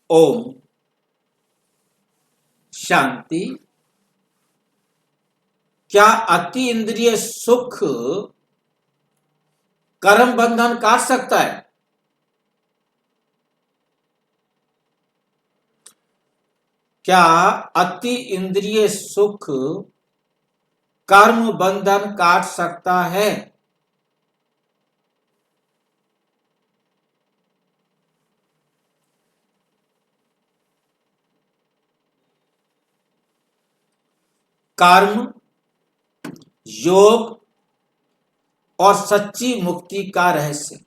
ओम शांति। क्या अति इंद्रिय सुख कर्म बंधन काट सकता है? क्या अति इंद्रिय सुख कर्म बंधन काट सकता है? कर्म, योग और सच्ची मुक्ति का रहस्य।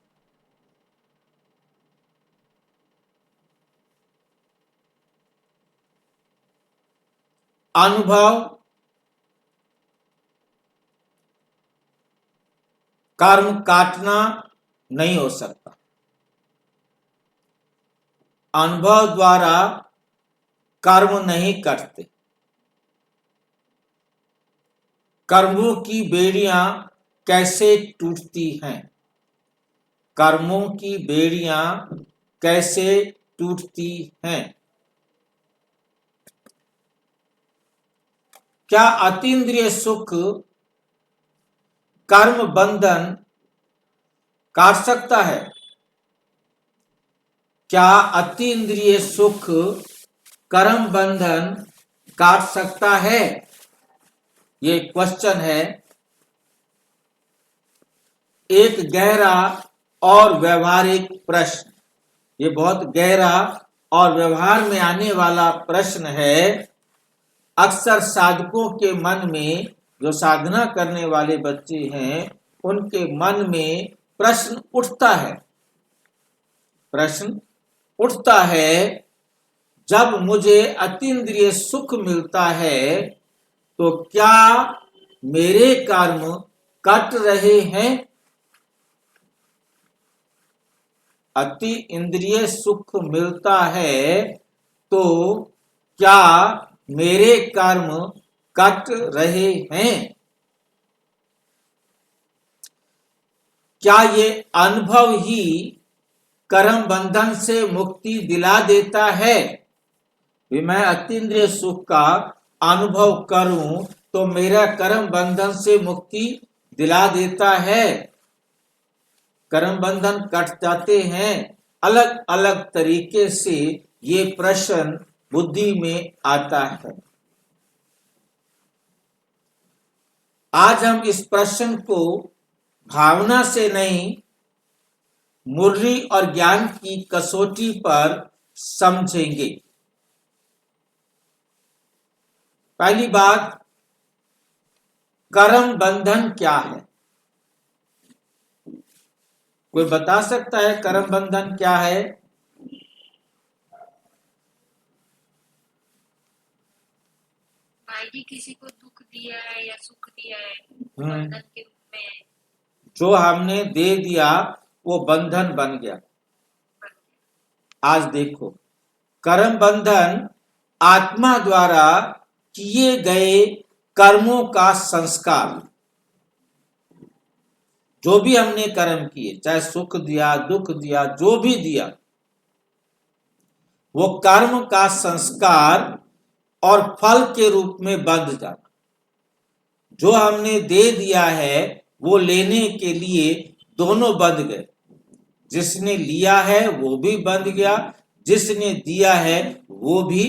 अनुभव कर्म काटना नहीं हो सकता। अनुभव द्वारा कर्म नहीं कटते। कर्मों की बेड़ियां कैसे टूटती हैं? कर्मों की बेड़ियां कैसे टूटती हैं? क्या अतीन्द्रिय सुख कर्म बंधन काट सकता है? क्या अतीन्द्रिय सुख कर्म बंधन काट सकता है? ये क्वेश्चन है। एक गहरा और व्यवहारिक प्रश्न। ये बहुत गहरा और व्यवहार में आने वाला प्रश्न है। अक्सर साधकों के मन में, जो साधना करने वाले बच्चे हैं, उनके मन में प्रश्न उठता है। प्रश्न उठता है, जब मुझे अतीन्द्रिय सुख मिलता है तो क्या मेरे कर्म कट रहे हैं? अति इंद्रिय सुख मिलता है तो क्या मेरे कर्म कट रहे हैं? क्या ये अनुभव ही कर्म बंधन से मुक्ति दिला देता है? मैं अतीन्द्रिय सुख का अनुभव करूं तो मेरा कर्म बंधन से मुक्ति दिला देता है? कर्म बंधन कट जाते हैं। अलग अलग तरीके से ये प्रश्न बुद्धि में आता है। आज हम इस प्रश्न को भावना से नहीं, मुरली और ज्ञान की कसौटी पर समझेंगे। पहली बात, कर्म बंधन क्या है? कोई बता सकता है कर्म बंधन क्या है? भाई किसी को दुख दिया है या सुख दिया है बंधन के रूप में, जो हमने दे दिया वो बंधन बन गया। आज देखो, कर्म बंधन आत्मा द्वारा किए गए कर्मों का संस्कार। जो भी हमने कर्म किए, चाहे सुख दिया, दुख दिया, जो भी दिया, वो कर्म का संस्कार और फल के रूप में बंध जाना। जो हमने दे दिया है वो लेने के लिए दोनों बंध गए। जिसने लिया है वो भी बंध गया, जिसने दिया है वो भी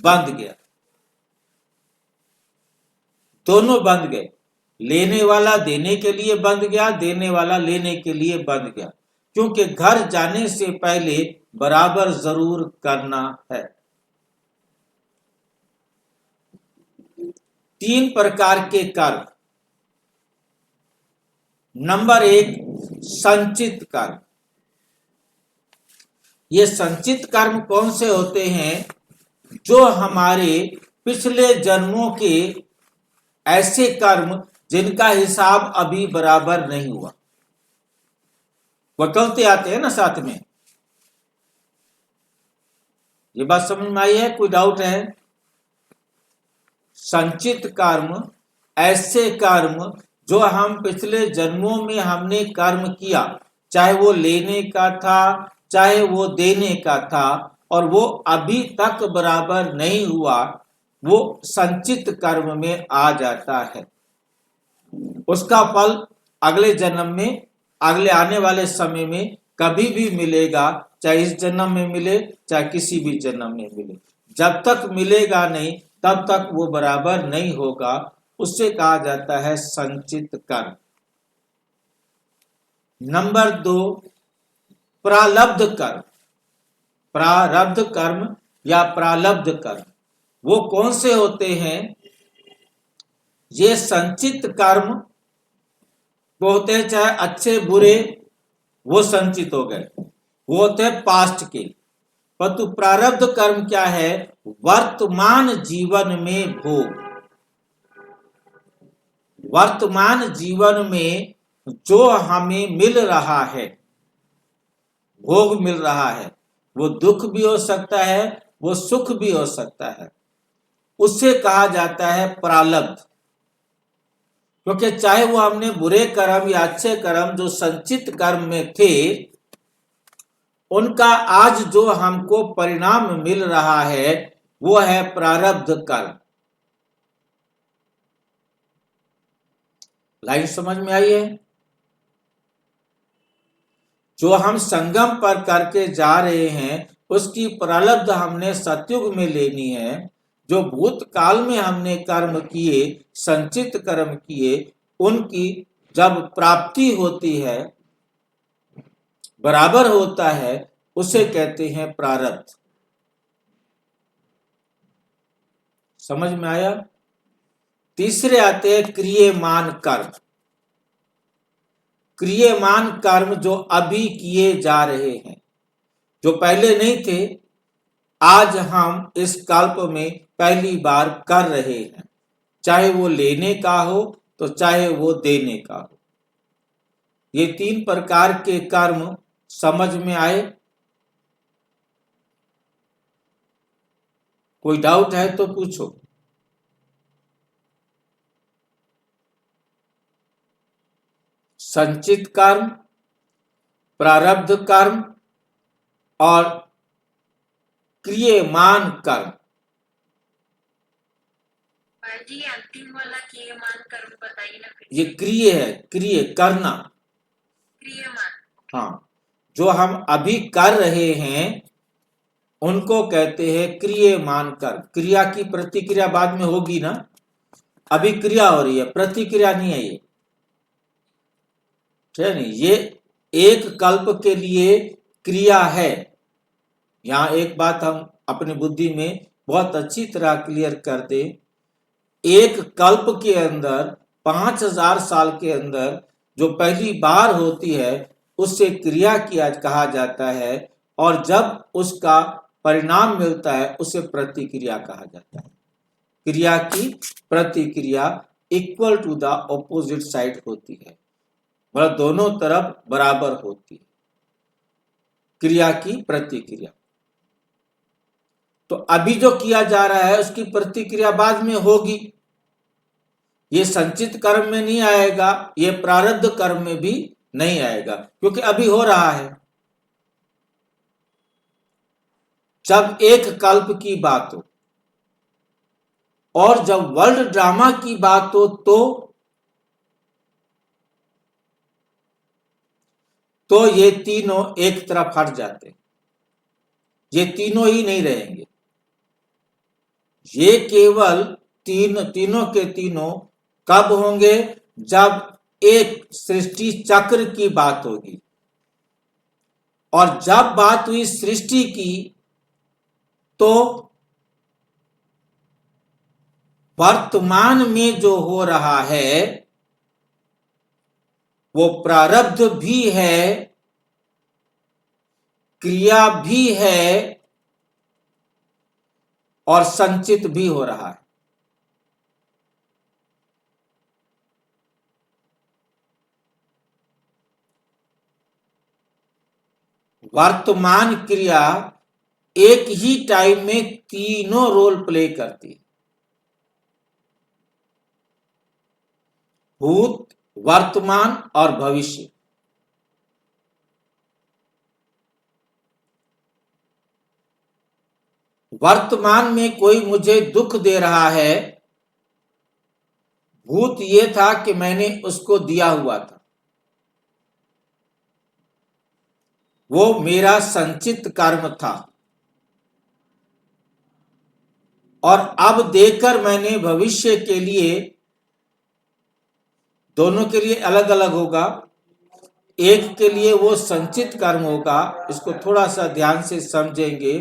बंध गया। दोनों बंध गए। लेने वाला देने के लिए बंध गया, देने वाला लेने के लिए बंध गया। क्योंकि घर जाने से पहले बराबर जरूर करना है। 3 प्रकार के कर्म। नंबर 1, संचित कर्म। ये संचित कर्म कौन से होते हैं? जो हमारे पिछले जन्मों के ऐसे कर्म जिनका हिसाब अभी बराबर नहीं हुआ। वकलते आते हैं ना साथ में। ये बात समझ में आई है? कोई डाउट है? संचित कर्म ऐसे कर्म जो हम पिछले जन्मों में हमने कर्म किया, चाहे वो लेने का था, चाहे वो देने का था, और वो अभी तक बराबर नहीं हुआ, वो संचित कर्म में आ जाता है। उसका फल अगले जन्म में, अगले आने वाले समय में कभी भी मिलेगा, चाहे इस जन्म में मिले चाहे किसी भी जन्म में मिले। जब तक मिलेगा नहीं तब तक वो बराबर नहीं होगा, उससे कहा जाता है संचित कर्म। नंबर 2, प्रारब्ध कर्म। प्रारब्ध कर्म या प्रारब्ध कर्म वो कौन से होते हैं? ये संचित कर्म वो होते हैं, चाहे अच्छे बुरे वो संचित हो गए, वो होते हैं पास्ट के। परंतु प्रारब्ध कर्म क्या है? वर्तमान जीवन में भोग। वर्तमान जीवन में जो हमें मिल रहा है, भोग मिल रहा है, वो दुख भी हो सकता है, वो सुख भी हो सकता है, उससे कहा जाता है प्रारब्ध। क्योंकि चाहे वो हमने बुरे कर्म या अच्छे कर्म जो संचित कर्म में थे, उनका आज जो हमको परिणाम मिल रहा है वो है प्रारब्ध कर्म। लाइन समझ में आई है? जो हम संगम पर करके जा रहे हैं उसकी प्रारब्ध हमने सतयुग में लेनी है। जो भूतकाल में हमने कर्म किए, संचित कर्म किए, उनकी जब प्राप्ति होती है, बराबर होता है, उसे कहते हैं प्रारब्ध। समझ में आया? तीसरे आते हैं क्रियमान कर्म। क्रियमान कर्म जो अभी किए जा रहे हैं, जो पहले नहीं थे, आज हम इस कल्प में पहली बार कर रहे हैं। चाहे वो लेने का हो तो चाहे वो देने का हो। ये 3 प्रकार के कर्म समझ में आए? कोई डाउट है तो पूछो। संचित कर्म, प्रारब्ध कर्म और क्रियमान कर्म। जी अंतिम वाला क्रियमान कर्म बताइए ना फिर। ये क्रिय है, क्रिय करना। क्रियमान, हाँ, जो हम अभी कर रहे हैं उनको कहते हैं क्रियमान कर्म। क्रिया की प्रतिक्रिया बाद में होगी ना, अभी क्रिया हो रही है, प्रतिक्रिया नहीं है ये, ठीक है नहीं? ये एक कल्प के लिए क्रिया है। यहां एक बात हम अपनी बुद्धि में बहुत अच्छी तरह क्लियर कर दे। एक कल्प के अंदर 5000 साल के अंदर जो पहली बार होती है उससे क्रिया किया कहा जाता है, और जब उसका परिणाम मिलता है उसे प्रतिक्रिया कहा जाता है। क्रिया की प्रतिक्रिया equal to the opposite side होती है, मतलब दोनों तरफ बराबर होती है क्रिया की प्रतिक्रिया। तो अभी जो किया जा रहा है उसकी प्रतिक्रिया बाद में होगी। ये संचित कर्म में नहीं आएगा, ये प्रारब्ध कर्म में भी नहीं आएगा, क्योंकि अभी हो रहा है। जब एक कल्प की बात हो और जब वर्ल्ड ड्रामा की बात हो तो ये तीनों एक तरफ हट जाते, ये तीनों ही नहीं रहेंगे। ये केवल तीनों के तीनों कब होंगे? जब एक सृष्टि चक्र की बात होगी, और जब बात हुई सृष्टि की तो वर्तमान में जो हो रहा है वो प्रारब्ध भी है, क्रिया भी है और संचित भी हो रहा है। वर्तमान क्रिया एक ही टाइम में तीनों रोल प्ले करती है, भूत, वर्तमान और भविष्य। वर्तमान में कोई मुझे दुख दे रहा है, भूत ये था कि मैंने उसको दिया हुआ था, वो मेरा संचित कर्म था, और अब देकर मैंने भविष्य के लिए, दोनों के लिए अलग अलग होगा, एक के लिए वो संचित कर्म होगा। इसको थोड़ा सा ध्यान से समझेंगे।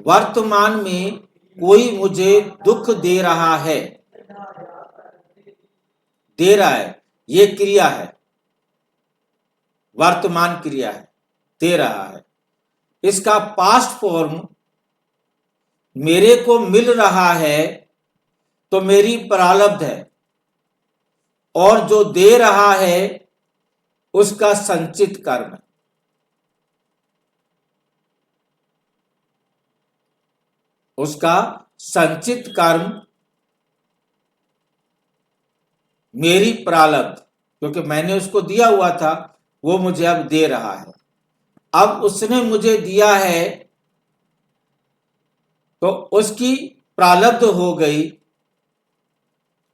वर्तमान में कोई मुझे दुख दे रहा है, दे रहा है, ये क्रिया है, वर्तमान क्रिया है, दे रहा है। इसका पास्ट फॉर्म मेरे को मिल रहा है तो मेरी प्रारब्ध है, और जो दे रहा है उसका संचित कर्म है। उसका संचित कर्म मेरी प्रारब्ध, क्योंकि मैंने उसको दिया हुआ था, वो मुझे अब दे रहा है। अब उसने मुझे दिया है तो उसकी प्रारब्ध हो गई,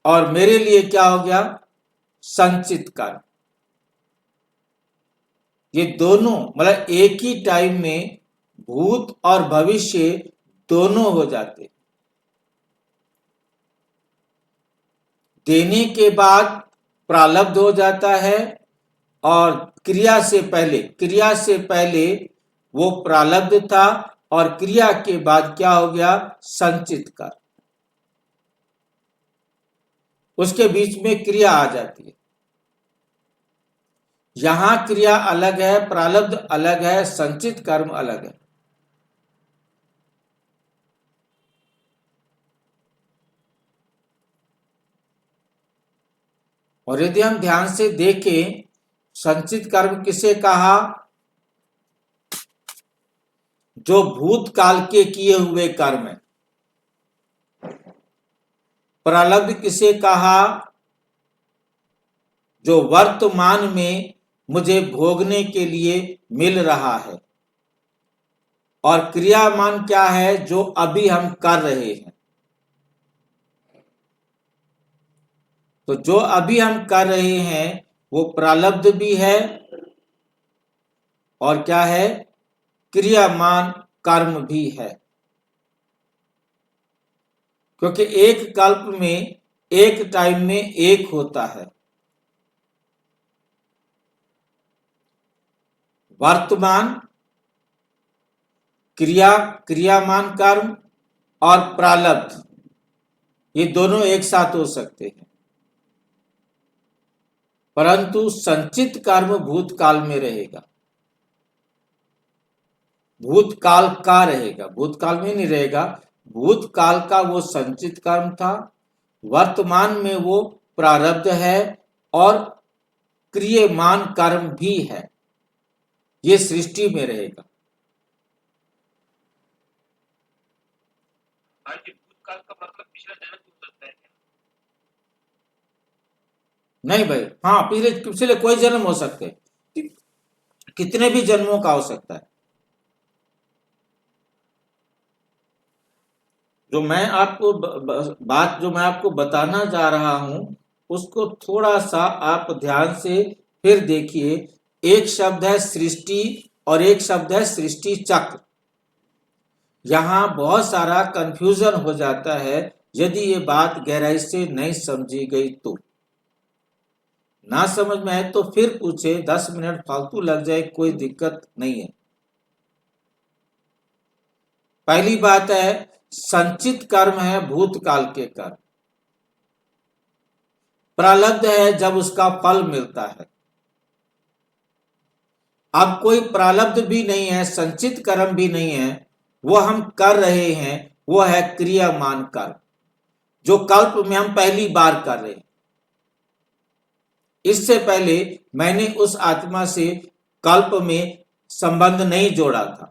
और मेरे लिए क्या हो गया? संचित कर्म। ये दोनों मतलब एक ही टाइम में भूत और भविष्य दोनों हो जाते। देने के बाद प्रारब्ध हो जाता है, और क्रिया से पहले वो प्रारब्ध था, और क्रिया के बाद क्या हो गया? संचित कर्म। उसके बीच में क्रिया आ जाती है। यहां क्रिया अलग है, प्रारब्ध अलग है, संचित कर्म अलग है। और यदि हम ध्यान से देखें, संचित कर्म किसे कहा? जो भूतकाल के किए हुए कर्म है। प्रारब्ध किसे कहा? जो वर्तमान में मुझे भोगने के लिए मिल रहा है। और क्रियामान क्या है? जो अभी हम कर रहे हैं। तो जो अभी हम कर रहे हैं वो प्रारब्ध भी है, और क्या है? क्रियामान कर्म भी है। क्योंकि एक कल्प में एक टाइम में एक होता है। वर्तमान, क्रियामान कर्म और प्रारब्ध, ये दोनों एक साथ हो सकते हैं, परंतु संचित कर्म भूतकाल में रहेगा। भूतकाल का रहेगा, भूतकाल में नहीं रहेगा। भूतकाल का वो संचित कर्म था, वर्तमान में वो प्रारब्ध है, और क्रियमान कर्म भी है। ये सृष्टि में रहेगा। भूतकाल का मतलब पिछला जन्म हो सकता है क्या? नहीं भाई, हाँ, पिछले कोई जन्म हो सकते हैं, कितने भी जन्मों का हो सकता है। जो मैं आपको बात जो मैं आपको बताना जा रहा हूं, उसको थोड़ा सा आप ध्यान से फिर देखिए। एक शब्द है सृष्टि और एक शब्द है सृष्टि चक्र। यहां बहुत सारा कंफ्यूजन हो जाता है यदि ये बात गहराई से नहीं समझी गई तो। ना समझ में आए तो फिर पूछे, 10 मिनट फालतू लग जाए, कोई दिक्कत नहीं है। पहली बात है, संचित कर्म है भूतकाल के कर्म। प्रारब्ध है जब उसका फल मिलता है। अब कोई प्रारब्ध भी नहीं है, संचित कर्म भी नहीं है, वो हम कर रहे हैं, वो है क्रियामान कर्म, जो कल्प में हम पहली बार कर रहे हैं। इससे पहले मैंने उस आत्मा से कल्प में संबंध नहीं जोड़ा था।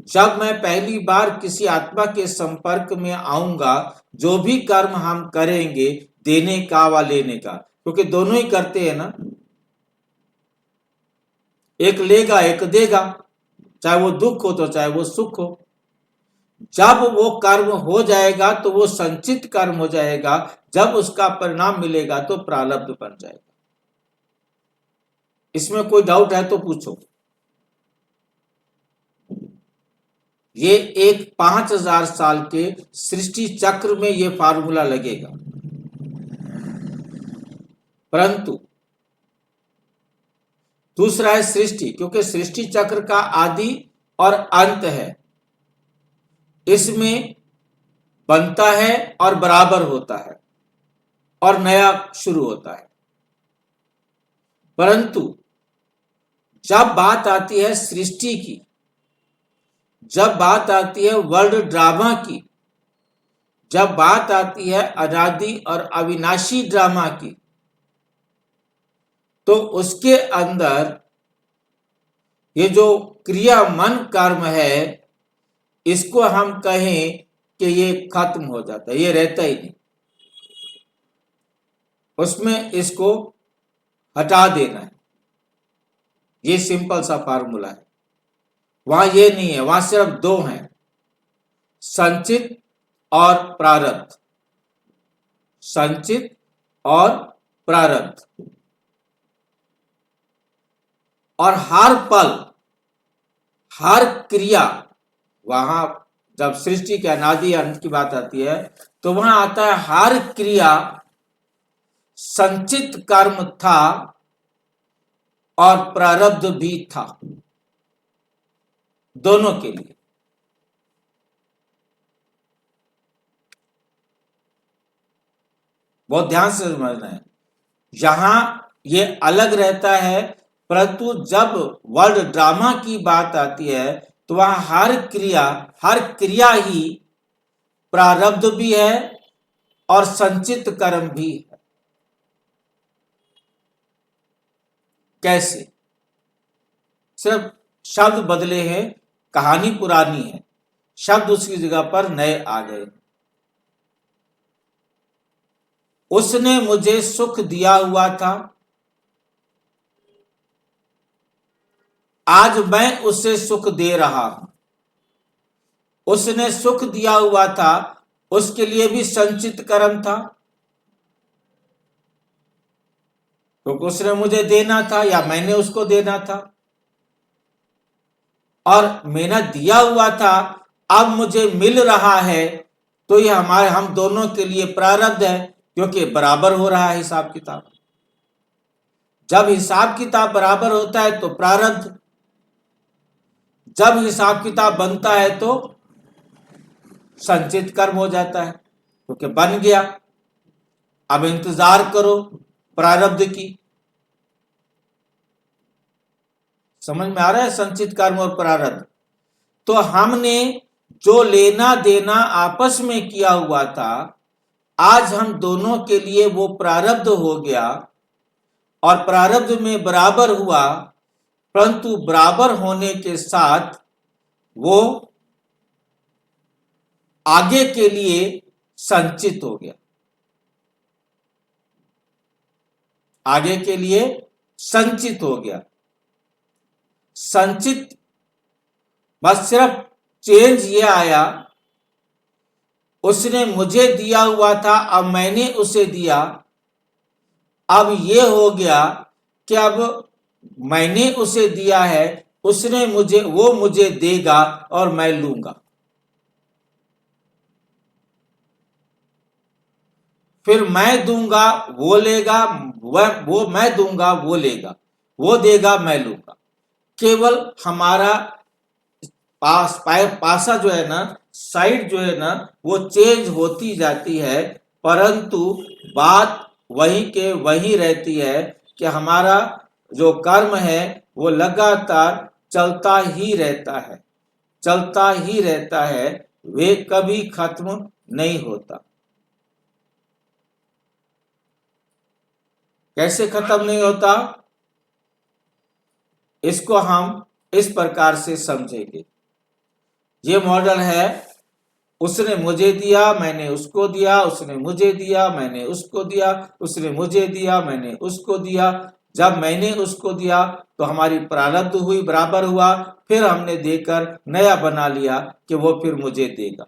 जब मैं पहली बार किसी आत्मा के संपर्क में आऊंगा, जो भी कर्म हम करेंगे, देने का व लेने का, क्योंकि दोनों ही करते हैं ना, एक लेगा एक देगा, चाहे वो दुख हो तो चाहे वो सुख हो। जब वो कर्म हो जाएगा तो वो संचित कर्म हो जाएगा, जब उसका परिणाम मिलेगा तो प्रारब्ध बन जाएगा। इसमें कोई डाउट है तो पूछो। ये एक 5000 साल के सृष्टि चक्र में ये फार्मूला लगेगा, परंतु दूसरा है सृष्टि, क्योंकि सृष्टि चक्र का आदि और अंत है, इसमें बनता है और बराबर होता है और नया शुरू होता है। परंतु जब बात आती है सृष्टि की, जब बात आती है वर्ल्ड ड्रामा की, जब बात आती है अनादि और अविनाशी ड्रामा की, तो उसके अंदर ये जो क्रिया मन कर्म है, इसको हम कहें कि ये खत्म हो जाता है, ये रहता ही नहीं, उसमें इसको हटा देना है। ये सिंपल सा फार्मूला है। वहां ये नहीं है, वहां सिर्फ दो हैं, संचित और प्रारब्ध, संचित और प्रारब्ध। और हर पल, हर क्रिया, वहां जब सृष्टि के अनादि अंत की बात आती है तो वहां आता है हर क्रिया संचित कर्म था और प्रारब्ध भी था, दोनों के लिए। बहुत ध्यान से समझना है, यहां ये अलग रहता है, परंतु जब वर्ल्ड ड्रामा की बात आती है तो वहां हर क्रिया ही प्रारब्ध भी है और संचित कर्म भी है। कैसे? सिर्फ शब्द बदले हैं, कहानी पुरानी है, शब्द उसकी जगह पर नए आ गए। उसने मुझे सुख दिया हुआ था, आज मैं उसे सुख दे रहा हूं। उसने सुख दिया हुआ था, उसके लिए भी संचित कर्म था, क्योंकि उसने मुझे देना था या मैंने उसको देना था, और मैंने दिया हुआ था, अब मुझे मिल रहा है, तो ये हम दोनों के लिए प्रारब्ध है, क्योंकि बराबर हो रहा है हिसाब किताब। जब हिसाब किताब बराबर होता है तो प्रारब्ध, जब हिसाब किताब बनता है तो संचित कर्म हो जाता है, क्योंकि बन गया। अब इंतजार करो प्रारब्ध की। समझ में आ रहा है संचित कर्म और प्रारब्ध? तो हमने जो लेना देना आपस में किया हुआ था, आज हम दोनों के लिए वो प्रारब्ध हो गया और प्रारब्ध में बराबर हुआ, परंतु बराबर होने के साथ वो आगे के लिए संचित हो गया, आगे के लिए संचित हो गया। संचित बस सिर्फ चेंज ये आया, उसने मुझे दिया हुआ था, अब मैंने उसे दिया। अब ये हो गया कि अब मैंने उसे दिया है, उसने मुझे, वो मुझे देगा और मैं लूंगा। फिर मैं दूंगा वो लेगा, वो मैं दूंगा वो लेगा, वो देगा मैं लूंगा। केवल हमारा पासा जो है ना, साइड जो है ना, वो चेंज होती जाती है, परंतु बात वही के वही रहती है कि हमारा जो कर्म है वो लगातार चलता ही रहता है, चलता ही रहता है, वे कभी खत्म नहीं होता। कैसे खत्म नहीं होता, इसको हम इस प्रकार से समझेंगे। ये मॉडल है, उसने मुझे दिया, मैंने उसको दिया, उसने मुझे दिया, मैंने उसको दिया, उसने मुझे दिया, मैंने उसको दिया। जब मैंने उसको दिया तो हमारी प्रारब्ध हुई, बराबर हुआ, फिर हमने देकर नया बना लिया कि वो फिर मुझे देगा।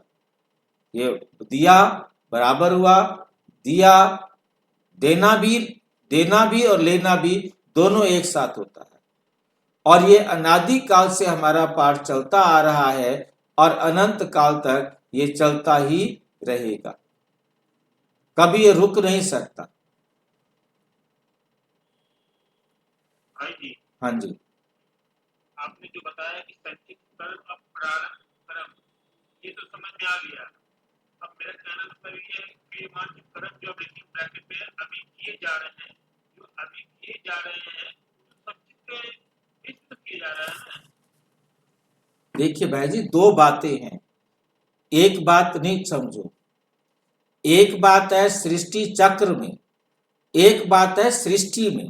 ये दिया बराबर हुआ, दिया देना भी और लेना भी दोनों एक साथ होता है। और ये अनादि काल से हमारा पाठ चलता आ रहा है और अनंत काल तक ये चलता ही रहेगा, कभी ये रुक नहीं सकता। भाई जी, हाँ जी, आपने जो बताया कि संचित कर्म अब प्रारंभ कर्म, ये तो समझ में आ गया। अब मेरा कहना मतलब ये है कि मान कर्म जो अभी ब्रैकेट में अभी किए जा रहे हैं, जो अभी किए जा रहे हैं, तो सब किसके किए जा रहे हैं? देखिए भाई जी, दो बातें हैं, एक बात नहीं समझो। एक बात है सृष्टि चक्र में, एक बात है सृष्टि में।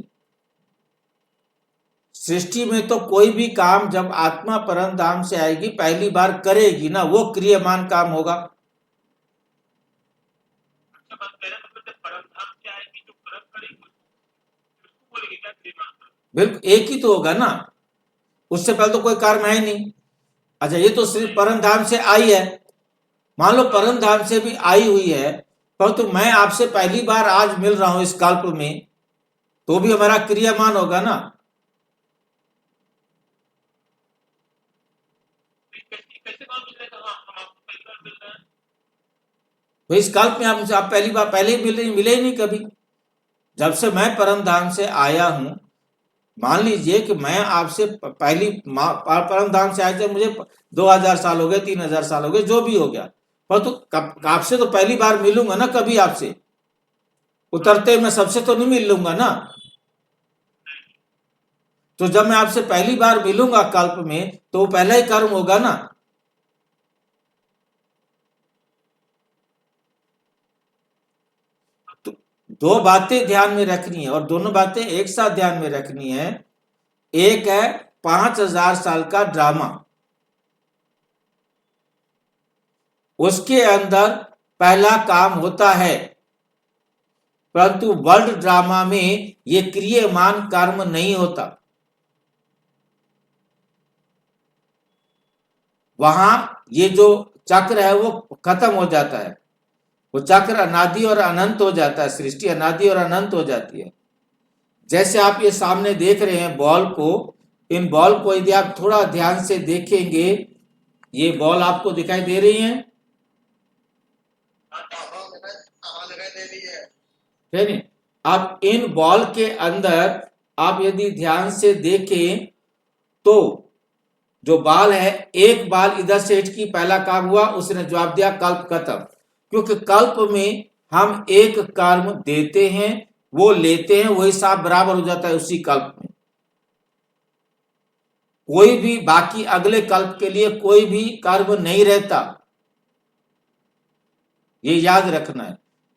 सृष्टि में तो कोई भी काम जब आत्मा परम धाम से आएगी पहली बार करेगी ना, वो क्रियमान काम होगा। अच्छा, बात मेरा मतलब परम धाम से आएगी जो कर्म करेगी उसको बोलेगी क्या क्रियमान? बिल्कुल एक ही तो होगा ना, उससे पहले तो कोई कर्म है ही नहीं। अच्छा, ये तो सिर्फ परम धाम से आई है, मान लो परम धाम से भी आई हुई है, परंतु मैं आपसे पहली बार आज मिल रहा हूं इस कल्प में, तो भी हमारा क्रियामान होगा ना। कैसे काम मिल रहा है? हम आपको पहली बार मिल रहे हैं। तो इस कल्प में आप पहली बार पहले ही मिले ही नहीं कभी। जब से मैं परम धाम से आया हूं, मान लीजिए कि मैं आपसे पहली परम धाम से आए थे, मुझे 2000 साल हो गए, 3000 साल हो गए, जो भी हो गया, परंतु आपसे तो पहली बार मिलूंगा ना कभी। आपसे उतरते मैं सबसे तो नहीं मिल लूंगा ना। तो जब मैं आपसे पहली बार मिलूंगा कल्प में, तो वो पहला ही कर्म होगा ना। तो दो बातें ध्यान में रखनी है और दोनों बातें एक साथ ध्यान में रखनी है। एक है 5000 साल का ड्रामा, उसके अंदर पहला काम होता है, परंतु वर्ल्ड ड्रामा में ये क्रियमान कर्म नहीं होता। वहां ये जो चक्र है वो खत्म हो जाता है, वो चक्र अनादि और अनंत हो जाता है, सृष्टि अनादि और अनंत हो जाती है। जैसे आप ये सामने देख रहे हैं बॉल को, इन बॉल को यदि आप थोड़ा ध्यान से देखेंगे, ये बॉल आपको दिखाई दे रही हैं, है नहीं? अब इन बॉल के अंदर आप यदि ध्यान से देखें तो जो बाल है, एक बाल इधर से हिट की, पहला काम हुआ, उसने जवाब दिया कल्प खत्म। क्योंकि कल्प में हम एक कर्म देते हैं, वो लेते हैं, वही साफ बराबर हो जाता है उसी कल्प में। कोई भी बाकी अगले कल्प के लिए कोई भी कर्म नहीं रहता, ये याद रखना है।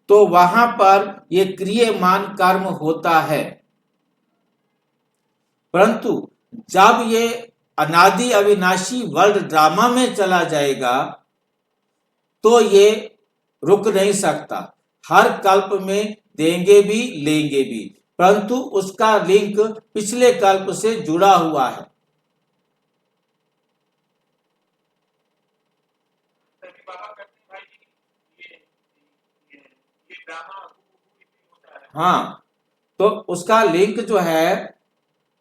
तो वहां पर ये क्रियमान कर्म होता है, परंतु जब ये अनादि अविनाशी वर्ल्ड ड्रामा में चला जाएगा तो ये रुक नहीं सकता। हर कल्प में देंगे भी लेंगे भी, परंतु उसका लिंक पिछले कल्प से जुड़ा हुआ है। तभी बाबा कहते हैं भाई जी, ये ड्रामा होता है। हाँ, तो उसका लिंक जो है,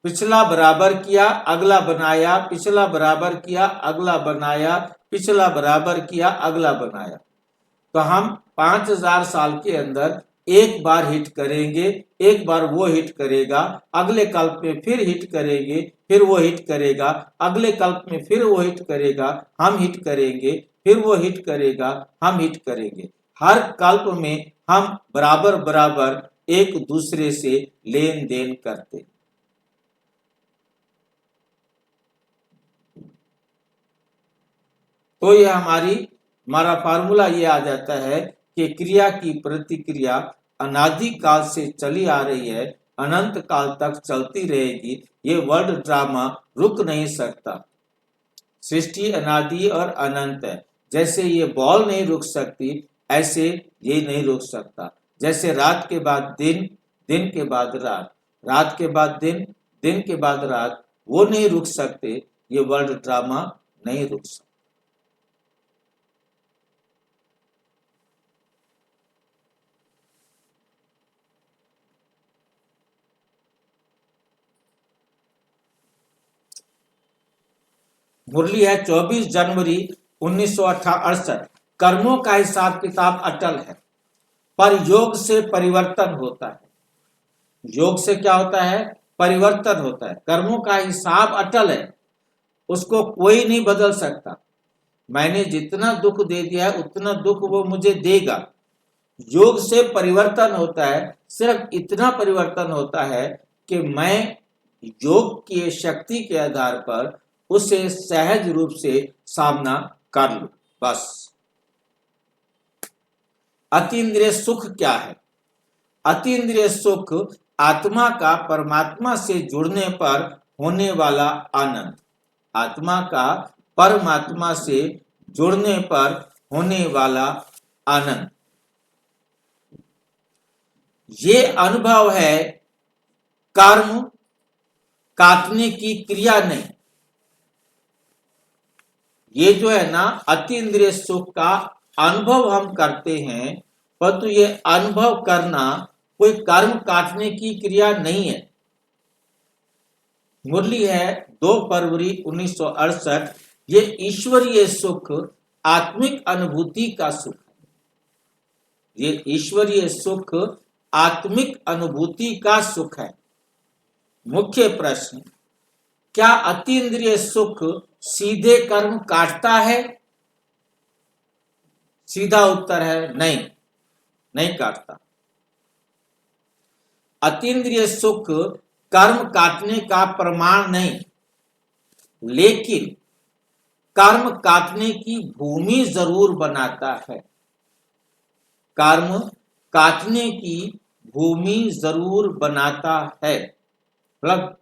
पिछला बराबर किया अगला बनाया, पिछला बराबर किया अगला बनाया, पिछला बराबर किया अगला बनाया। तो हम 5000 साल के अंदर एक बार हिट करेंगे, एक बार वो हिट करेगा, अगले कल्प में फिर हिट करेंगे, फिर वो हिट करेगा, अगले कल्प में फिर वो हिट करेगा, हम हिट करेंगे, फिर वो हिट करेगा, हम हिट करेंगे। हर कल्प में हम बराबर बराबर एक दूसरे से लेन देन करते। तो ये हमारा फार्मूला ये आ जाता है कि क्रिया की प्रतिक्रिया अनादि काल से चली आ रही है, अनंत काल तक चलती रहेगी। ये वर्ल्ड ड्रामा रुक नहीं सकता। सृष्टि अनादि और अनंत है। जैसे ये बॉल नहीं रुक सकती, ऐसे ये नहीं रुक सकता। जैसे रात के बाद दिन, दिन के बाद रात, रात के बाद दिन, दिन के बाद रात, वो नहीं रुक सकते, ये वर्ल्ड ड्रामा नहीं रुक सकता। मुरली है 24 जनवरी 1968। कर्मों का हिसाब किताब अटल है, पर योग से परिवर्तन होता है। योग से क्या होता है? परिवर्तन होता है। कर्मों का हिसाब अटल है, उसको कोई नहीं बदल सकता। मैंने जितना दुख दे दिया है उतना दुख वो मुझे देगा। योग से परिवर्तन होता है, सिर्फ इतना परिवर्तन होता है कि मैं योग की शक्ति के आधार पर उसे सहज रूप से सामना कर लूं, बस। अतीन्द्रिय सुख क्या है? अतीन्द्रिय सुख आत्मा का परमात्मा से जुड़ने पर होने वाला आनंद। आत्मा का परमात्मा से जुड़ने पर होने वाला आनंद, ये अनुभव है, कर्म काटने की क्रिया नहीं। ये जो है ना, अतीन्द्रिय सुख का अनुभव हम करते हैं, परंतु ये अनुभव करना कोई कर्म काटने की क्रिया नहीं है। मुरली है 2 फरवरी 1968। ये ईश्वरीय सुख आत्मिक अनुभूति का सुख है। ये ईश्वरीय सुख आत्मिक अनुभूति का सुख है। मुख्य प्रश्न, क्या अतीन्द्रिय सुख सीधे कर्म काटता है? सीधा उत्तर है नहीं, नहीं काटता। अतीन्द्रिय सुख कर्म काटने का प्रमाण नहीं, लेकिन कर्म काटने की भूमि जरूर बनाता है। कर्म काटने की भूमि जरूर बनाता है, मतलब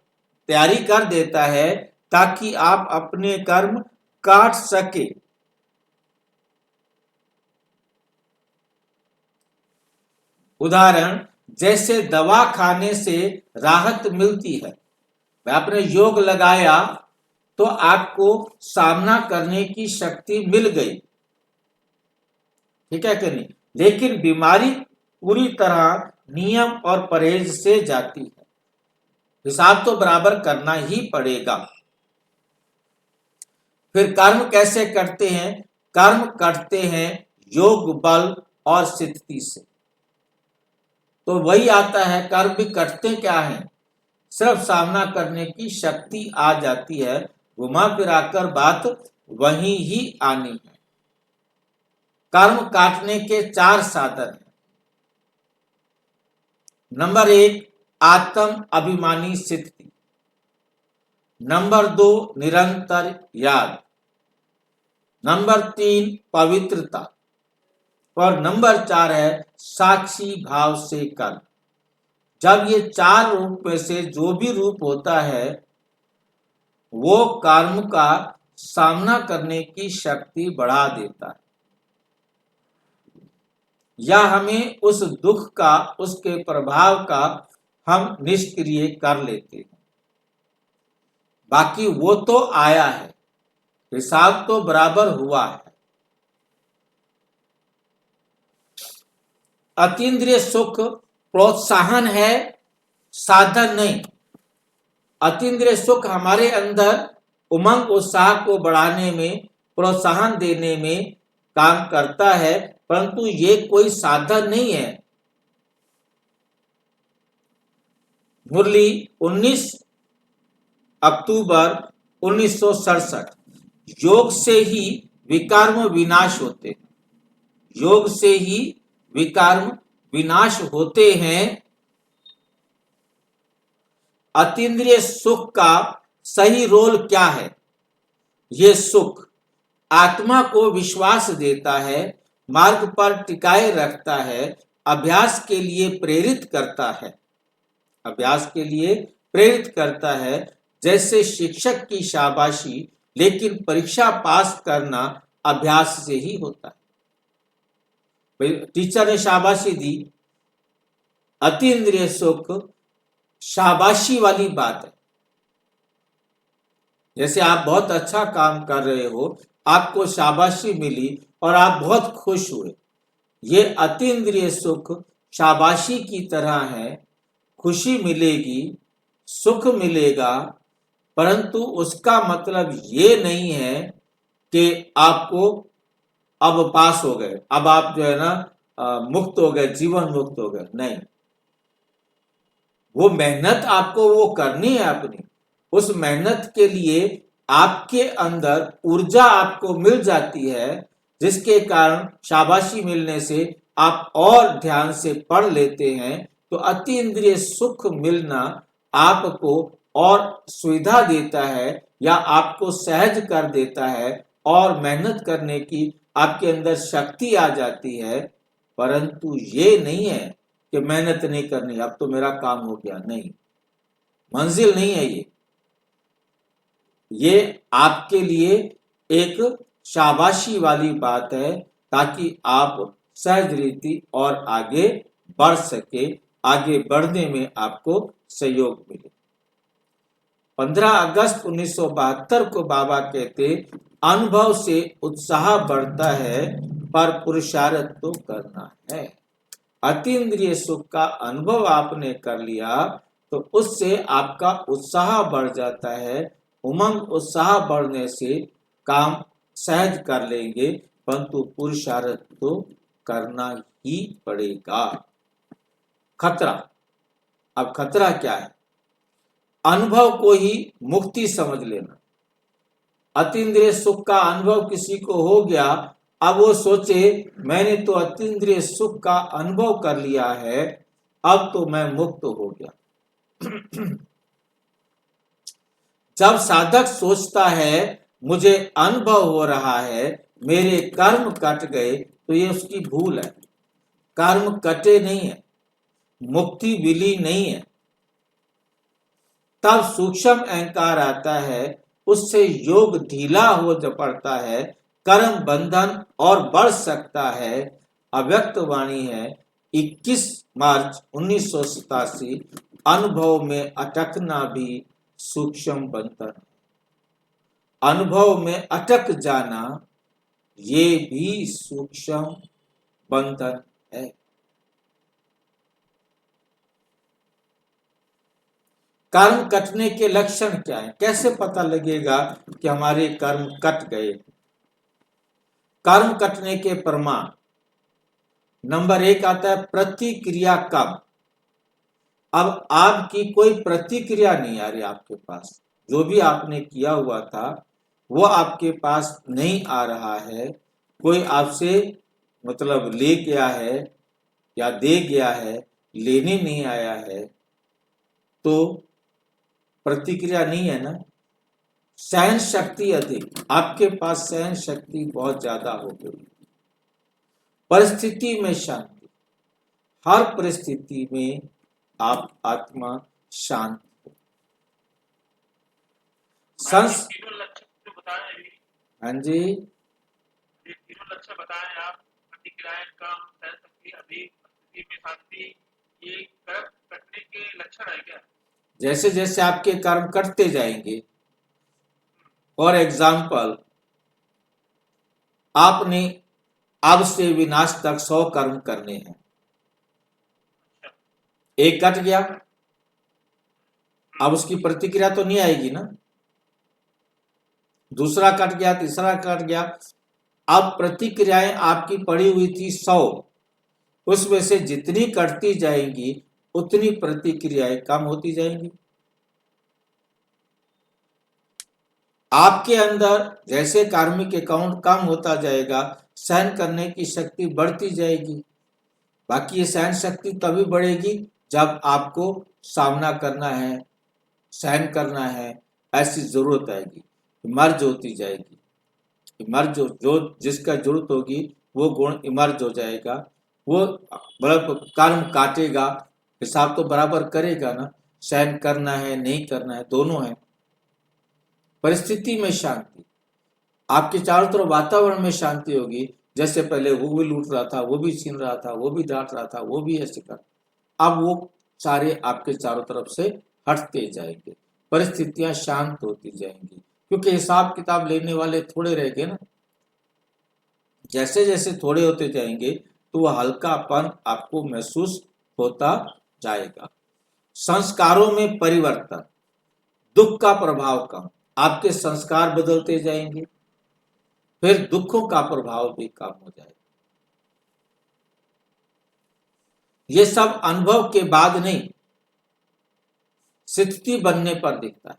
तैयारी कर देता है ताकि आप अपने कर्म काट सके। उदाहरण, जैसे दवा खाने से राहत मिलती है। आपने योग लगाया तो आपको सामना करने की शक्ति मिल गई, ठीक है कि नहीं? लेकिन बीमारी पूरी तरह नियम और परहेज से जाती है। हिसाब तो बराबर करना ही पड़ेगा। फिर कर्म कैसे करते हैं? कर्म करते हैं योग बल और स्थिति से। तो वही आता है, कर्म भी करते क्या है? सिर्फ सामना करने की शक्ति आ जाती है। घुमा फिराकर बात वहीं ही आनी है। कर्म काटने के 4 साधन हैं। नंबर 1, आत्म अभिमानी स्थिति। नंबर 2, निरंतर याद। नंबर 3, पवित्रता। और नंबर 4 है साक्षी भाव से कर्म। जब ये 4 रूप में से जो भी रूप होता है वो कर्म का सामना करने की शक्ति बढ़ा देता है, या हमें उस दुख का, उसके प्रभाव का हम निष्क्रिय कर लेते हैं। बाकी वो तो आया है, हिसाब तो बराबर हुआ है। अतीन्द्रिय सुख प्रोत्साहन है, साधन नहीं। अतीन्द्रिय सुख हमारे अंदर उमंग उत्साह को बढ़ाने में, प्रोत्साहन देने में काम करता है, परंतु ये कोई साधन नहीं है। मुरली 19 अक्टूबर 1967। योग से ही विकर्म विनाश होते हैं। योग से ही विकर्म विनाश होते हैं। अतीन्द्रिय सुख का सही रोल क्या है? ये सुख आत्मा को विश्वास देता है, मार्ग पर टिकाए रखता है, अभ्यास के लिए प्रेरित करता है। अभ्यास के लिए प्रेरित करता है, जैसे शिक्षक की शाबाशी, लेकिन परीक्षा पास करना अभ्यास से ही होता है। टीचर ने शाबाशी दी, अतीन्द्रिय सुख शाबाशी वाली बात है। जैसे आप बहुत अच्छा काम कर रहे हो, आपको शाबाशी मिली और आप बहुत खुश हुए। ये अतीन्द्रिय सुख शाबाशी की तरह है, खुशी मिलेगी, सुख मिलेगा, परंतु उसका मतलब ये नहीं है कि आपको अब पास हो गए, अब आप जो है ना मुक्त हो गए, जीवन मुक्त हो गए, नहीं। वो मेहनत आपको वो करनी है अपनी, उस मेहनत के लिए आपके अंदर ऊर्जा आपको मिल जाती है, जिसके कारण शाबाशी मिलने से आप और ध्यान से पढ़ लेते हैं। तो अतीन्द्रिय सुख मिलना आपको और सुविधा देता है या आपको सहज कर देता है और मेहनत करने की आपके अंदर शक्ति आ जाती है। परंतु ये नहीं है कि मेहनत नहीं करनी, अब तो मेरा काम हो गया, नहीं, मंजिल नहीं है ये आपके लिए एक शाबाशी वाली बात है, ताकि आप सहज रीति और आगे बढ़ सके, आगे बढ़ने में आपको सहयोग मिले। 15 अगस्त 1972 को बाबा कहते, अनुभव से उत्साह बढ़ता है पर पुरुषार्थ तो करना है। अतीन्द्रिय सुख का अनुभव आपने कर लिया तो उससे आपका उत्साह बढ़ जाता है, उमंग उत्साह बढ़ने से काम सहज कर लेंगे, परंतु पुरुषार्थ तो करना ही पड़ेगा। खतरा, अब खतरा क्या है? अनुभव को ही मुक्ति समझ लेना। अतीन्द्रिय सुख का अनुभव किसी को हो गया, अब वो सोचे मैंने तो अतीन्द्रिय सुख का अनुभव कर लिया है, अब तो मैं मुक्त हो गया। जब साधक सोचता है मुझे अनुभव हो रहा है, मेरे कर्म कट गए, तो ये उसकी भूल है। कर्म कटे नहीं है, मुक्ति मिली नहीं है। तब सूक्ष्म अहंकार आता है, उससे योग ढीला हो पड़ता है, कर्म बंधन और बढ़ सकता है। अव्यक्त वाणी है 21 मार्च 1987, अनुभव में अटकना भी सूक्ष्म बंधन, अनुभव में अटक जाना ये भी सूक्ष्म बंधन है। कर्म कटने के लक्षण क्या है? कैसे पता लगेगा कि हमारे कर्म कट गए? कर्म कटने के प्रमाण, नंबर 1 आता है प्रतिक्रिया कम। अब आपकी कोई प्रतिक्रिया नहीं आ रही आपके पास, जो भी आपने किया हुआ था वो आपके पास नहीं आ रहा है। कोई आपसे मतलब ले गया है या दे गया है, लेने नहीं आया है, तो प्रतिक्रिया नहीं है ना। सहन शक्ति अधिक, आपके पास सहन शक्ति बहुत ज्यादा हो गई। परिस्थिति में शांति, हर परिस्थिति में आप आत्मा शांत हो। तीनों लक्ष्य जो बताए अभी, हाँ जी, ये तीनों लक्ष्य बताए आप, प्रतिक्रियाएं कम, सहन शक्ति अधिक, परिस्थिति में शांति, ये कर्म कटने के लक्षण है क्या? जैसे जैसे आपके कर्म कटते जाएंगे, फॉर एग्जाम्पल आपने अब से विनाश तक 100 कर्म करने हैं, एक कट गया, अब उसकी प्रतिक्रिया तो नहीं आएगी ना। दूसरा कट गया, तीसरा कट गया, अब प्रतिक्रियाएं आपकी पड़ी हुई थी 100, उसमें से जितनी कटती जाएंगी उतनी प्रतिक्रियाएं कम होती जाएंगी। आपके अंदर जैसे कार्मिक अकाउंट कम होता जाएगा, सहन करने की शक्ति बढ़ती जाएगी। बाकी ये सहन शक्ति तभी बढ़ेगी जब आपको सामना करना है, सहन करना है, ऐसी जरूरत आएगी, इमर्ज होती जाएगी। इमर्ज जो जिसका जरूरत होगी वो गुण इमर्ज हो जाएगा, वो मतलब कर्म काटेगा, हिसाब तो बराबर करेगा ना, सहन करना है नहीं करना है दोनों है। परिस्थिति में शांति, आपके चारों तरफ वातावरण में शांति होगी। जैसे पहले वो भी लूट रहा था, वो भी छीन रहा था, वो भी डांट रहा था, वो भी ऐसे कर, अब वो सारे आपके चारों तरफ से हटते जाएंगे, परिस्थितियां शांत होती जाएंगी, क्योंकि हिसाब किताब लेने वाले थोड़े रह गए ना। जैसे जैसे थोड़े होते जाएंगे तो वह हल्कापन आपको महसूस होता जाएगा। संस्कारों में परिवर्तन, दुख का प्रभाव कम, आपके संस्कार बदलते जाएंगे, फिर दुखों का प्रभाव भी कम हो जाएगा। ये सब अनुभव के बाद नहीं, स्थिति बनने पर दिखता है।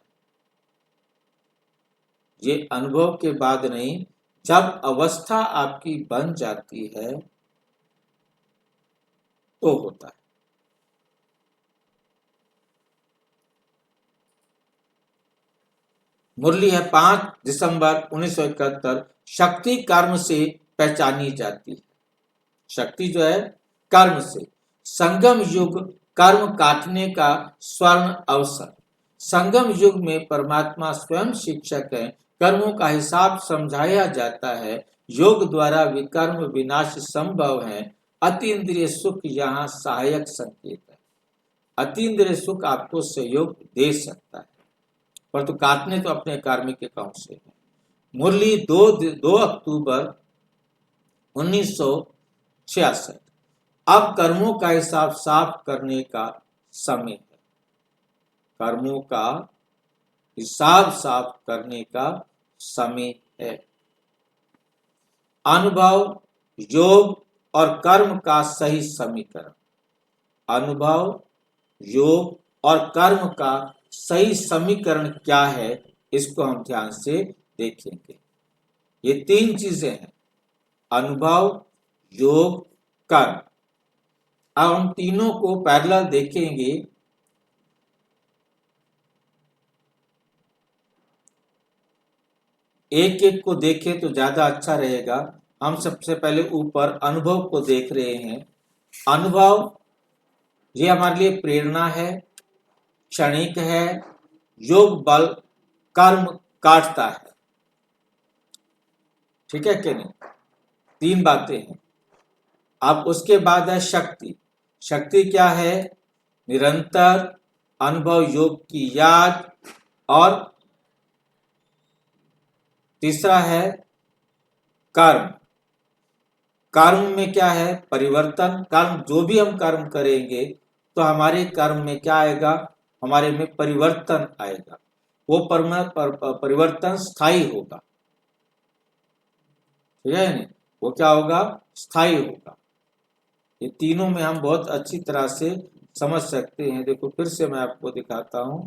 ये अनुभव के बाद नहीं, जब अवस्था आपकी बन जाती है तो होता है। मुरली है 5 दिसंबर 1971। शक्ति कर्म से पहचानी जाती है। शक्ति जो है कर्म से। संगम युग कर्म काटने का स्वर्ण अवसर। संगम युग में परमात्मा स्वयं शिक्षक है। कर्मों का हिसाब समझाया जाता है। योग द्वारा विकर्म विनाश संभव है। अतीन्द्रिय सुख यहाँ सहायक संकेत है। अतीन्द्रिय सुख आपको सहयोग दे सकता है, परंतु काटने तो अपने कार्मिक अकाउंट से है। मुरली 2 अक्टूबर 1966। अब कर्मों का हिसाब साफ करने का समय है। कर्मों का हिसाब साफ करने का समय है। अनुभव, योग और कर्म का सही समीकरण। अनुभव, योग और कर्म का सही समीकरण क्या है, इसको हम ध्यान से देखेंगे। ये 3 चीजें हैं, अनुभव, योग, कर्म। अब हम तीनों को पैरेलल देखेंगे। एक एक को देखें तो ज्यादा अच्छा रहेगा। हम सबसे पहले ऊपर अनुभव को देख रहे हैं। अनुभव ये हमारे लिए प्रेरणा है, क्षणिक है। योग बल कर्म काटता है। ठीक है कि नहीं? 3 बातें हैं। अब उसके बाद है शक्ति। शक्ति क्या है? निरंतर अनुभव, योग की याद। और तीसरा है कर्म। कर्म में क्या है? परिवर्तन। कर्म जो भी हम कर्म करेंगे तो हमारे कर्म में क्या आएगा? हमारे में परिवर्तन आएगा। वो परिवर्तन स्थायी होगा। ठीक है नहीं? वो क्या होगा? स्थायी होगा। ये तीनों में हम बहुत अच्छी तरह से समझ सकते हैं। देखो फिर से मैं आपको दिखाता हूं।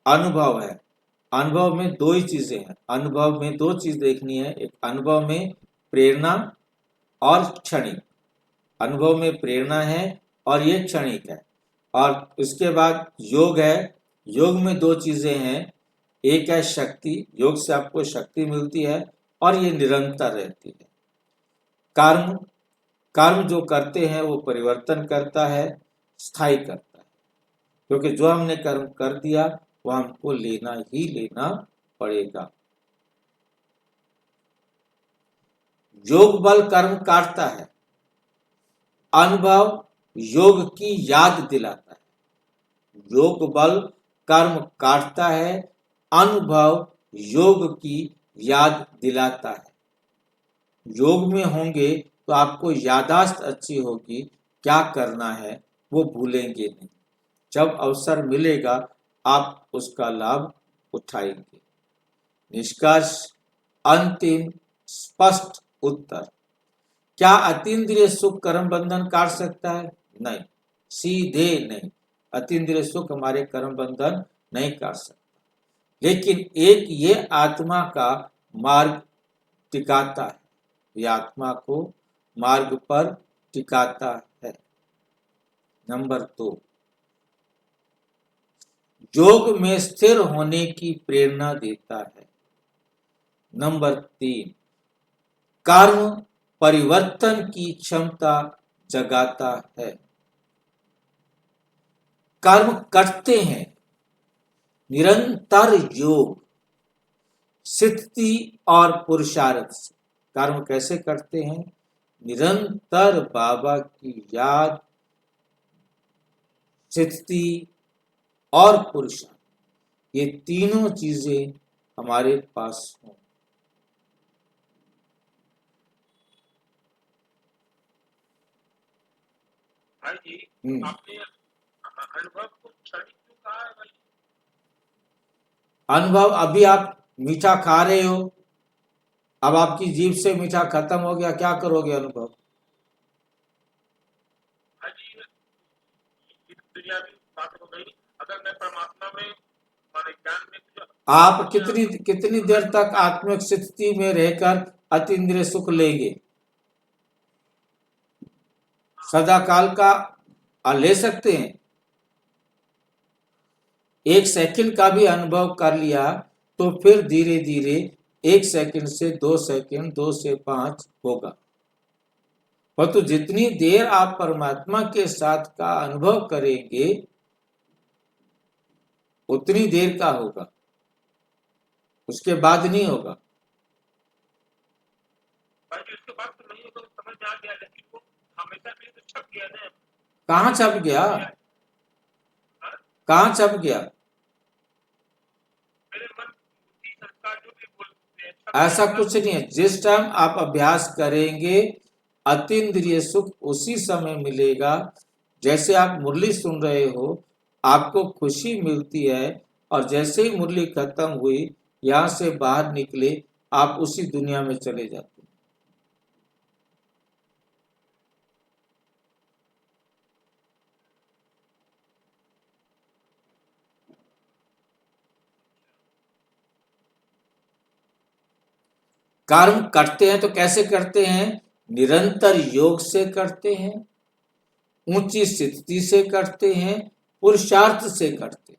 अनुभव है। अनुभव में 2 ही चीजें हैं। अनुभव में 2 चीज देखनी है। एक अनुभव में प्रेरणा और क्षणिक। अनुभव में प्रेरणा है और ये क्षणिक है। और उसके बाद योग है। योग में 2 चीजें हैं। एक है शक्ति, योग से आपको शक्ति मिलती है और ये निरंतर रहती है। कर्म जो करते हैं वो परिवर्तन करता है, स्थायी करता है। क्योंकि जो हमने कर्म कर दिया वो हमको लेना ही लेना पड़ेगा। योग बल कर्म काटता है। अनुभव योग की याद दिलाता है। योग बल कर्म काटता है, अनुभव योग की याद दिलाता है। योग में होंगे तो आपको यादाश्त अच्छी होगी, क्या करना है वो भूलेंगे नहीं। जब अवसर मिलेगा आप उसका लाभ उठाएंगे। निष्कर्ष, अंतिम स्पष्ट उत्तर। क्या अतीन्द्रिय सुख कर्म बंधन काट सकता है? नहीं, सीधे नहीं। अतीन्द्रिय सुख हमारे कर्म बंधन नहीं काट सकता, लेकिन एक ये आत्मा का मार्ग टिकाता है। ये आत्मा को मार्ग पर टिकाता है। नंबर 2, योग में स्थिर होने की प्रेरणा देता है। नंबर 3, कर्म परिवर्तन की क्षमता जगाता है। कर्म करते हैं, निरंतर योग, स्थिति और पुरुषार्थ से। कर्म कैसे करते हैं? निरंतर बाबा की याद, स्थिति और पुरुषार्थ, ये तीनों चीजें हमारे पास हो। भाई जी आपने अनुभव को क्षणिक क्यों कहा है भाई? अनुभव, अभी आप मीठा खा रहे हो, अब आपकी जीभ से मीठा खत्म हो गया, क्या करोगे अनुभव? भाई जी ये दुनिया की बात हो गई। अगर मैं परमात्मा में माने ज्ञान में आप कितनी देर तक आत्मिक स्थिति में रहकर अतीन्द्रिय सुख लेंगे? सदा काल का ले सकते हैं। 1 सेकंड का भी अनुभव कर लिया तो फिर धीरे धीरे 1 सेकंड से 2 सेकंड, 2 से 5 होगा। परंतु जितनी देर आप परमात्मा के साथ का अनुभव करेंगे उतनी देर का होगा, उसके बाद नहीं होगा। भाई जी उसके बाद तो नहीं होगा, समझ में आ गया, लेकिन वो हमेशा के लिए तो छप गया ना। कहाँ छप गया? कहाँ छप गया? मेरे मन बुद्धि संस्कार जो भी बोलते हैं छप ऐसा गया। कुछ नहीं है। जिस टाइम आप अभ्यास करेंगे अतीन्द्रिय सुख उसी समय मिलेगा। जैसे आप मुरली सुन रहे हो, आपको खुशी मिलती है, और जैसे ही मुरली खत्म हुई, यहाँ से बाहर निकले, आप उसी दुनिया में चले जाते हैं। कर्म करते हैं तो कैसे करते हैं? निरंतर योग से करते हैं, ऊंची स्थिति से करते हैं, पुरुषार्थ से करते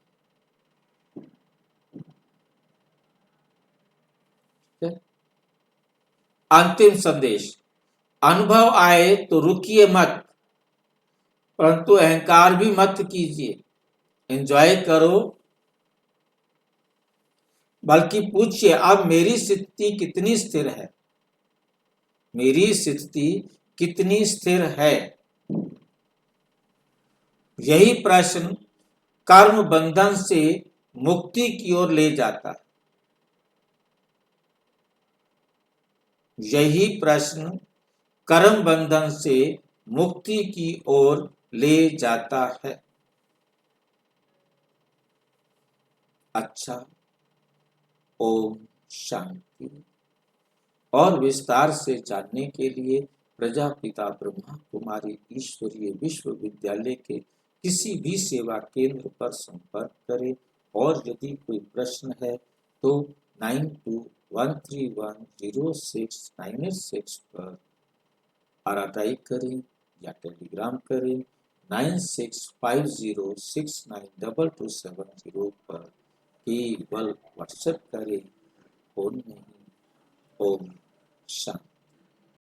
हैं। अंतिम संदेश, अनुभव आए तो रुकिए मत, परंतु अहंकार भी मत कीजिए। एंजॉय करो, बल्कि पूछिए अब मेरी स्थिति कितनी स्थिर है, मेरी स्थिति कितनी स्थिर है। यही प्रश्न कर्म बंधन से मुक्ति की ओर ले जाता है। यही प्रश्न कर्म बंधन से मुक्ति की ओर ले जाता है। अच्छा, ओम शांति। और विस्तार से जानने के लिए प्रजापिता ब्रह्मा कुमारी ईश्वरीय विश्वविद्यालय के किसी भी सेवा केंद्र पर संपर्क करें। और यदि कोई प्रश्न है तो 9213106986 पर आरआईआई करें या टेलीग्राम करें 9650692270 पर। केवल व्हाट्सएप करें, फोन नहीं। ओम शांति।